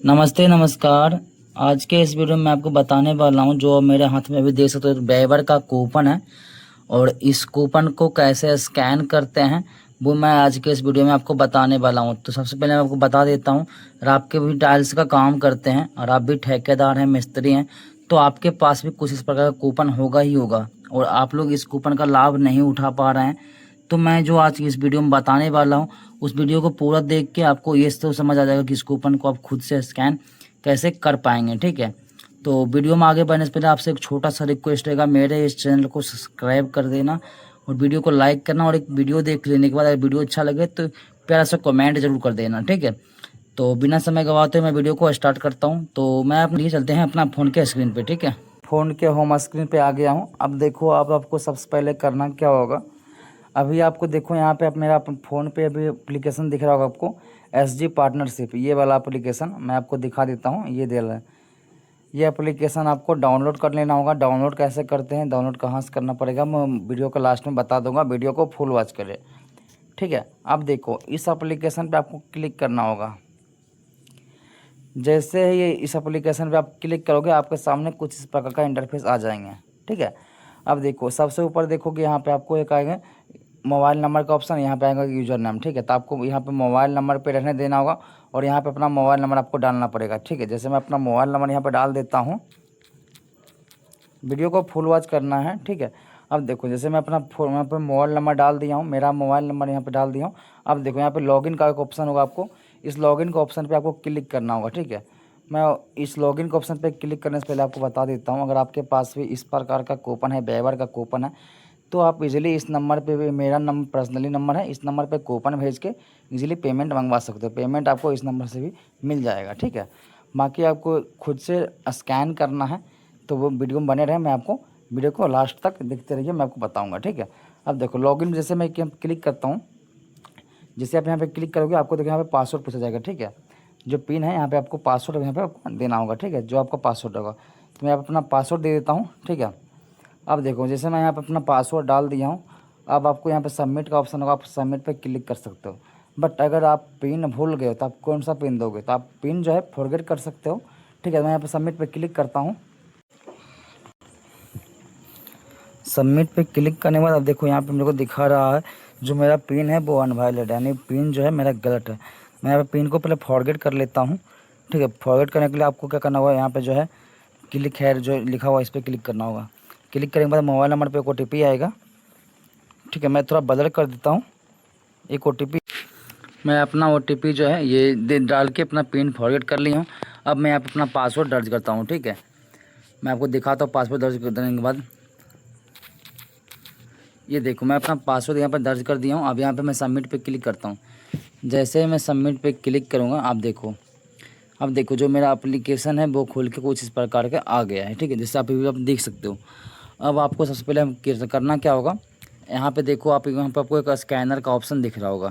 नमस्ते नमस्कार। आज के इस वीडियो में आपको बताने वाला हूँ, जो मेरे हाथ में अभी देख सकते हो बेवर का कूपन है और इस कूपन को कैसे स्कैन करते हैं वो मैं आज के इस वीडियो में आपको बताने वाला हूँ। तो सबसे पहले मैं आपको बता देता हूँ, अगर आपके भी टाइल्स का काम करते हैं और आप भी ठेकेदार हैं, मिस्त्री हैं, तो आपके पास भी कुछ इस प्रकार का कूपन होगा ही होगा और आप लोग इस कूपन का लाभ नहीं उठा पा रहे हैं। तो मैं जो आज इस वीडियो में बताने वाला हूँ, उस वीडियो को पूरा देख के आपको ये तो समझ आ जाएगा कि इस कूपन को आप खुद से स्कैन कैसे कर पाएंगे। ठीक है, तो वीडियो में आगे बढ़ने से पहले आपसे एक छोटा सा रिक्वेस्ट रहेगा, मेरे इस चैनल को सब्सक्राइब कर देना और वीडियो को लाइक करना, और एक वीडियो देख लेने के बाद अगर वीडियो अच्छा लगे तो प्यारा सा कमेंट जरूर कर देना। ठीक है, तो बिना समय गवाते मैं वीडियो को स्टार्ट करता हूँ। तो मैं अपने लिए चलते हैं अपना फ़ोन के स्क्रीन पे। ठीक है, फ़ोन के होम स्क्रीन पे आ गया हूँ। अब देखो, आपको सबसे पहले करना क्या होगा, अभी आपको देखो यहाँ पे आप मेरा फ़ोन पे अभी एप्लीकेशन दिख रहा होगा आपको, SG पार्टनरशिप, ये वाला एप्लीकेशन मैं आपको दिखा देता हूँ। ये दे रहा है, ये एप्लीकेशन आपको डाउनलोड कर लेना होगा। डाउनलोड कैसे करते हैं, डाउनलोड कहाँ से करना पड़ेगा, मैं वीडियो को लास्ट में बता दूंगा, वीडियो को फुल वॉच करें। ठीक है, अब देखो इस एप्लीकेशन पे आपको क्लिक करना होगा। जैसे ही ये इस एप्लीकेशन पे आप क्लिक करोगे, आपके सामने कुछ इस प्रकार का इंटरफेस आ जाएंगे। ठीक है, अब देखो सबसे ऊपर देखोगे, यहाँ पे आपको एक आएगा मोबाइल नंबर का ऑप्शन, यहाँ पे आएगा यूज़र नेम। ठीक है, तो आपको यहाँ पे मोबाइल नंबर पे रहने देना होगा और यहाँ पे अपना मोबाइल नंबर आपको डालना पड़ेगा। ठीक है, जैसे मैं अपना मोबाइल नंबर यहाँ पे डाल देता हूँ, वीडियो को फुल वॉच करना है। ठीक है, अब देखो जैसे मैं अपना यहाँ पे मोबाइल नंबर डाल दिया हूँ, मेरा मोबाइल नंबर यहाँ पे डाल दिया हूँ। अब देखो यहाँ पे लॉगिन का एक ऑप्शन होगा, आपको इस लॉगिन के ऑप्शन पे आपको क्लिक करना होगा। ठीक है, मैं इस लॉगिन के ऑप्शन पे क्लिक करने से पहले आपको बता देता हूँ, अगर आपके पास भी इस प्रकार का कूपन है, बेवर का कूपन है, तो आप इजीली इस नंबर पे भी, मेरा नंबर पर्सनली नंबर है, इस नंबर पे कूपन भेज के इजीली पेमेंट मंगवा सकते हो। पेमेंट आपको इस नंबर से भी मिल जाएगा। ठीक है, बाकी आपको खुद से स्कैन करना है तो वो वीडियो में बने रहे, मैं आपको वीडियो को लास्ट तक देखते रहिए, मैं आपको बताऊंगा। ठीक है, अब देखो लॉगिन जैसे मैं क्लिक करता हूँ, जैसे आप यहाँ पे क्लिक करोगे, आपको देखो यहाँ पे पासवर्ड पूछा जाएगा। ठीक है, जो पिन है यहाँ पे आपको पासवर्ड यहाँ पे आपको देना होगा। ठीक है, जो आपका पासवर्ड होगा, तो मैं अपना पासवर्ड दे देता हूँ। ठीक है, अब देखो जैसे मैं यहाँ पे अपना पासवर्ड डाल दिया हूँ, अब आपको यहाँ पे सबमिट का ऑप्शन होगा, आप सबमिट पे क्लिक कर सकते हो। बट अगर आप पिन भूल गए हो तो आप कौन सा पिन दोगे, तो आप पिन जो है फॉरगेट कर सकते हो। ठीक है, मैं यहाँ पे सबमिट पे क्लिक करता हूँ। सबमिट पे क्लिक करने के बाद अब देखो यहाँ पे मेरे को दिखा रहा है जो मेरा पिन है वो अनवैलिड है, यानी पिन जो है मेरा गलत है। मैं यहाँ पे पिन को पहले फॉरगेट कर लेता हूँ। ठीक है, फॉरगेट करने के लिए आपको क्या करना होगा, यहाँ पे जो है क्लिक है जो लिखा हुआ, इस पर क्लिक करना होगा। क्लिक करने के बाद मोबाइल नंबर पे एक OTP आएगा। ठीक है, मैं थोड़ा बदल कर देता हूँ, एक OTP, मैं अपना OTP जो है ये डाल के अपना पिन फॉरगेट कर लिया हूँ। अब मैं यहाँ पे अपना पासवर्ड दर्ज करता हूँ। ठीक है, मैं आपको दिखाता हूँ पासवर्ड दर्ज करने के बाद, ये देखो मैं अपना पासवर्ड यहाँ पर दर्ज कर दिया हूँ। अब यहाँ पे मैं सबमिट पे क्लिक करता हूँ। जैसे मैं सबमिट पे क्लिक करूँगा, आप देखो, अब देखो जो मेरा एप्लीकेशन है वो खुल के कुछ इस प्रकार का आ गया है। ठीक है, जैसे आप देख सकते हो। अब आपको सबसे पहले करना क्या होगा, यहाँ पे देखो, आप यहाँ पे आपको एक स्कैनर का ऑप्शन दिख रहा होगा,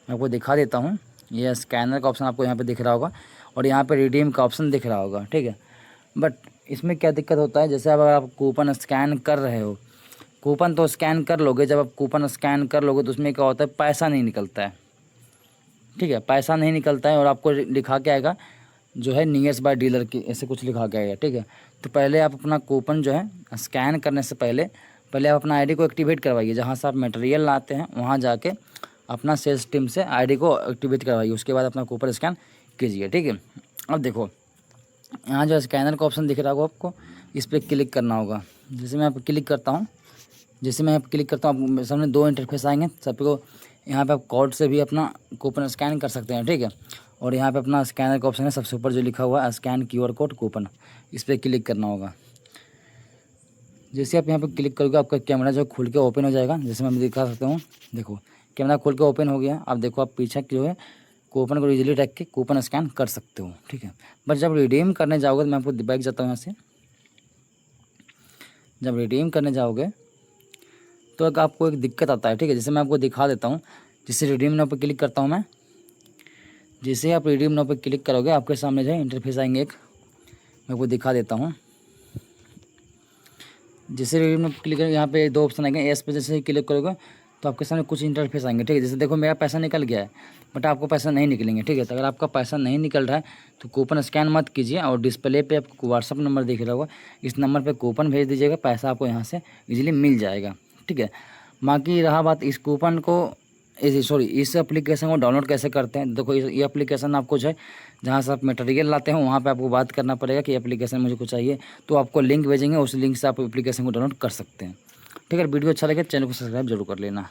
मैं आपको दिखा देता हूँ। ये स्कैनर का ऑप्शन आपको यहाँ पे दिख रहा होगा और यहाँ पे रिडीम का ऑप्शन दिख रहा होगा। ठीक है, बट इसमें क्या दिक्कत होता है, जैसे अगर आप कूपन स्कैन कर रहे हो, कूपन तो स्कैन कर लोगे, जब आप कूपन स्कैन कर लोगे तो उसमें क्या होता है, पैसा नहीं निकलता है। ठीक है, पैसा नहीं निकलता है और आपको लिखा के आएगा जो है नियर्स बाय डीलर की, ऐसे कुछ लिखा के आएगा। ठीक है, तो पहले आप अपना कूपन जो है स्कैन करने से पहले आप अपना आईडी को एक्टिवेट करवाइए, जहाँ से आप मटेरियल लाते हैं वहाँ जाके अपना सेल्स टीम से आईडी को एक्टिवेट करवाइए, उसके बाद अपना कूपन स्कैन कीजिए। ठीक है, अब देखो यहाँ जो स्कैनर का ऑप्शन दिख रहा होगा आपको, इस पर क्लिक करना होगा। जैसे मैं यहाँ पर क्लिक करता हूँ, जैसे मैं क्लिक करता हूँ, मेरे सामने दो इंटरफेस आएंगे। सबको यहाँ पे आप कोड से भी अपना कूपन स्कैन कर सकते हैं। ठीक है, और यहाँ पे अपना स्कैनर का ऑप्शन है, सबसे ऊपर जो लिखा हुआ है स्कैन QR कोड कूपन, इस पर क्लिक करना होगा। जैसे आप यहाँ पे क्लिक करोगे, आपका कैमरा जो खुल के ओपन हो जाएगा। जैसे मैं दिखा सकता हूँ, देखो कैमरा खुल के ओपन हो गया। अब देखो आप पीछे जो है कूपन को इजीली रख के कूपन स्कैन कर सकते हो। ठीक है, बट जब रिडीम करने जाओगे, तो मैं आपको बैक जाता हूँ यहाँ से, जब रिडीम करने जाओगे तो एक आपको एक दिक्कत आता है। ठीक है, जैसे मैं आपको दिखा देता हूँ, जिससे रिडीम नाउ पे क्लिक करता हूँ मैं, जैसे आप रिडीम नाउ पे क्लिक करोगे, आपके सामने जो है इंटरफेस आएंगे एक, मैं आपको दिखा देता हूँ। जैसे रिडीम नाउ पे क्लिक करोगे, यहाँ पे दो ऑप्शन आएंगे, एस पे जैसे ही क्लिक करोगे तो आपके सामने कुछ इंटरफेस आएंगे। ठीक है, जैसे देखो मेरा पैसा निकल गया है, बट आपको पैसा नहीं निकलेंगे, ठीक है। तो अगर आपका पैसा नहीं निकल रहा है तो कूपन स्कैन मत कीजिए और डिस्प्ले पे आपको व्हाट्सअप नंबर दिख रहा होगा, इस नंबर पे कूपन भेज दीजिएगा, पैसा आपको यहाँ से इजीली मिल जाएगा, ठीक है। बाकी रहा बात इस कूपन को इस एप्लीकेशन को डाउनलोड कैसे करते हैं। देखो ये एप्लीकेशन आपको जो है जहाँ से आप मटेरियल लाते हैं वहाँ पे आपको बात करना पड़ेगा कि एप्लीकेशन मुझे को चाहिए, तो आपको लिंक भेजेंगे, उस लिंक से आप एप्लीकेशन को डाउनलोड कर सकते हैं, ठीक है। वीडियो अच्छा लगे चैनल को सब्सक्राइब जरूर कर लेना।